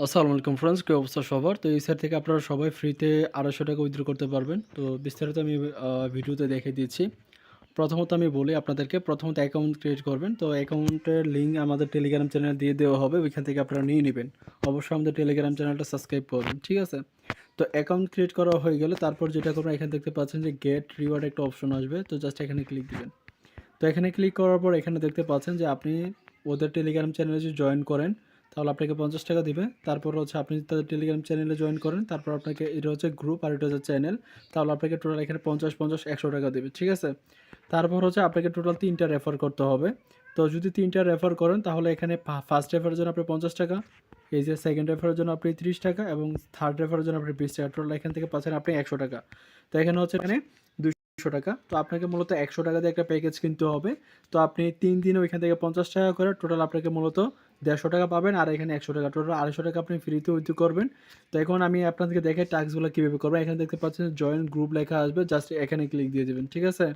আসসালামু আলাইকুম ফ্রেন্ডস, কী অবস্থা সবার? তো এই সাইট থেকে আপনারা সবাই ফ্রিতে 250 টাকা উইথড্র করতে পারবেন। তো বিস্তারিত আমি ভিডিওতে দেখিয়ে দিচ্ছি। প্রথমত আমি বলি আপনাদেরকে, প্রথমত অ্যাকাউন্ট ক্রিয়েট করবেন। তো অ্যাকাউন্টের লিঙ্ক আমাদের টেলিগ্রাম চ্যানেলে দিয়ে দেওয়া হবে, ওইখান থেকে আপনারা নিয়ে নেবেন। অবশ্যই আমাদের টেলিগ্রাম চ্যানেলটা সাবস্ক্রাইব করবেন, ঠিক আছে? তো অ্যাকাউন্ট ক্রিয়েট করা হয়ে গেলে তারপর যেটা করবেন, এখানে দেখতে পাচ্ছেন যে গেট রিওয়ার্ড একটা অপশন আসবে। তো জাস্ট এখানে ক্লিক দিবেন। তো এখানে ক্লিক করার পর এখানে দেখতে পাচ্ছেন যে আপনি ওদের টেলিগ্রাম চ্যানেলে যদি জয়েন করেন তাহলে আপনাকে 50 টাকা দিবে। তারপর হচ্ছে আপনি যদি তাদের টেলিগ্রাম চ্যানেলে জয়েন করেন, তারপর আপনাকে এটা হচ্ছে গ্রুপ আর এটা হচ্ছে চ্যানেল, তাহলে আপনাকে টোটাল এখানে 50 100 টাকা দেবে, ঠিক আছে? তারপর হচ্ছে আপনাকে টোটাল 3টা রেফার করতে হবে। তো যদি 3টা রেফার করেন তাহলে এখানে ফার্স্ট রেফারের জন্য আপনি 50 টাকা, এই যে সেকেন্ড রেফারের জন্য আপনি 30 টাকা এবং থার্ড রেফারের জন্য আপনি 20 টাকা, টোটাল এখান থেকে পাচ্ছেন আপনি 100 টাকা। তো এখানে হচ্ছে এখানে 200 টাকা। তো আপনাকে মূলত 100 টাকা দিয়ে একটা প্যাকেজ কিনতে হবে। তো আপনি 3 দিনে ওইখান থেকে 50 টাকা করে টোটাল আপনাকে মূলত 150 টাকা পাবেন, আর এখানে 100 টাকা, টোটাল 250 টাকা আপনি ফ্রিতে উইথড্র করবেন। তো এখন আমি আপনাদেরকে দেখাই টাস্কগুলো কীভাবে করবেন। এখানে দেখতে পাচ্ছেন জয়েন গ্রুপ লেখা আসবে, জাস্ট এখানে ক্লিক দিয়ে দেবেন, ঠিক আছে?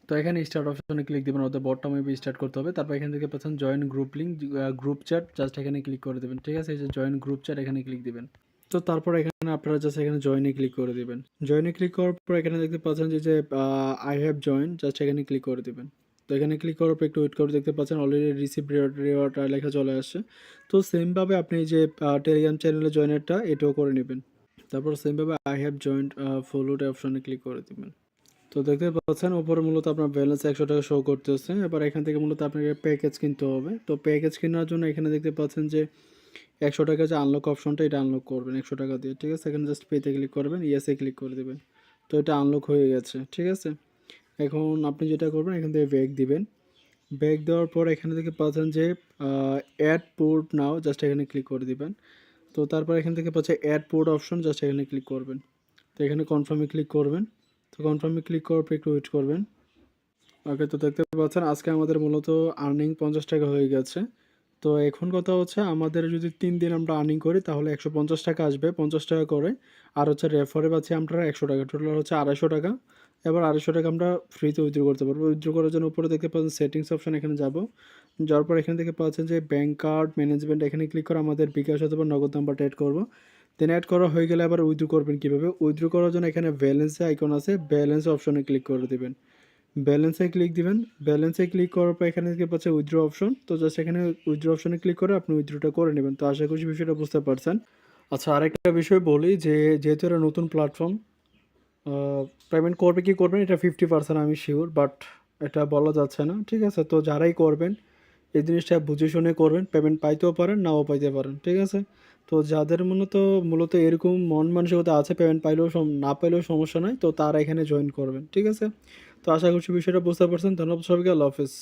তো এখানে স্টার্ট অপশনে ক্লিক দিবেন, ওদের বটটা মেবি স্টার্ট করতে হবে। তারপর এখান থেকে পাচ্ছেন join group link, group chat, just এখানে ক্লিক করে দেবেন, ঠিক আছে? এই যে জয়েন গ্রুপ চ্যাট, এখানে ক্লিক দিবেন। তো তারপর এখানে আপনারা জাস্ট এখানে জয়েনে ক্লিক করে দিবেন। জয়েনে ক্লিক করার পর এখানে দেখতে পাচ্ছেন যে আই হ্যাভ জয়েন, জাস্ট এখানে ক্লিক করে দিবেন। তো এখানে ক্লিক করার পর একটু ওয়েট করে দেখতে পাচ্ছেন অলরেডি রিসিভ রিওয়ার্ড লেখা চলে আসছে। তো সেমভাবে আপনি এই যে টেলিগ্রাম চ্যানেলে জয়েনেরটা এটাও করে নেবেন। তারপর সেমভাবে আই হ্যাভ জয়েন্ট ফলোড অপশনে ক্লিক করে দিবেন। তো দেখতে পাচ্ছেন উপরে মূলত আপনার ব্যালেন্স 100 টাকা শো করতেছে। এবার এখান থেকে মূলত আপনাকে প্যাকেজ কিনতে হবে। তো প্যাকেজ কেনার জন্য এখানে দেখতে পাচ্ছেন যে 100 টাকা যে আনলক অপশনটা, এটা আনলক করবেন 100 টাকা দিয়ে, ঠিক আছে? এখানে জাস্ট পেতে ক্লিক করবেন, ইয়েসে ক্লিক করে দেবেন। তো এটা আনলক হয়ে গেছে, ঠিক আছে? এখন আপনি যেটা করবেন, এখান থেকে ব্যাক দিবেন। ব্যাক দেওয়ার পর এখানে থেকে পাচ্ছেন যে অ্যাড পোর্ট নাও, জাস্ট এখানে ক্লিক করে দিবেন। তো তারপর এখান থেকে পাচ্ছে অ্যাড পোর্ট অপশন, জাস্ট এখানে ক্লিক করবেন। তো এখানে কনফার্মে ক্লিক করবেন। তো কনফার্মে ক্লিক করার পর একটু ওয়েট করবেন। ওকে, তো দেখতে পাচ্ছেন আজকে আমাদের মূলত আর্নিং 50 টাকা হয়ে গেছে। তো এখন কথা হচ্ছে আমাদের যদি 3 দিন আমরা আর্নিং করি তাহলে 150 টাকা আসবে, 50 টাকা করে। আর হচ্ছে রেফারে পাচ্ছি আমরা 100 টাকা, টোটাল হচ্ছে 250 টাকা। এবার 250 টাকা আমরা ফ্রিতে উইথড্র করতে পারবো। উইথড্র করার জন্য উপরে দেখতে পাচ্ছেন সেটিংস অপশন, এখানে যাব। যাওয়ার পর এখান থেকে পাচ্ছেন যে ব্যাঙ্ক কার্ড ম্যানেজমেন্ট, এখানে ক্লিক করে আমাদের বিকাশ অথবা নগদ নাম্বারটা অ্যাড করবো। দেন অ্যাড করা হয়ে গেলে আবার উইথড্র করবেন কীভাবে? উইথড্র করার জন্য এখানে ব্যালেন্সে আইকন আছে, ব্যালেন্স অপশনে ক্লিক করে দেবেন। ব্যালেন্সে ক্লিক দিবেন। ব্যালেন্সে ক্লিক করার পর এখানে দেখতে পাচ্ছেন উইথড্র অপশন। তো জাস্ট এখানে উইথড্র অপশনে ক্লিক করে আপনি উইথড্রটা করে নেবেন। তো আশা করছি বিষয়টা বুঝতে পারছেন। আচ্ছা, আরেকটা বিষয় বলি যে যেহেতু এটা নতুন প্ল্যাটফর্ম, পেমেন্ট করবে কি করবেন এটা 50% আমি শিওর, বাট এটা বলা যাচ্ছে না, ঠিক আছে? তো যারাই করবেন এই জিনিসটা বুঝে শুনে করবেন, পেমেন্ট পাইতেও পারেন নাও পাইতে পারেন, ঠিক আছে? তো যাদের মূলত এরকম মন মানসিকতা আছে, পেমেন্ট পাইলেও না পাইলেও সমস্যা নাই, তো তারা এখানে জয়েন করবেন, ঠিক আছে? তো আশা করছি বিষয়টা বুঝতে পারছেন। ধন্যবাদ সবাইকে, আল্লাহ হাফেজ।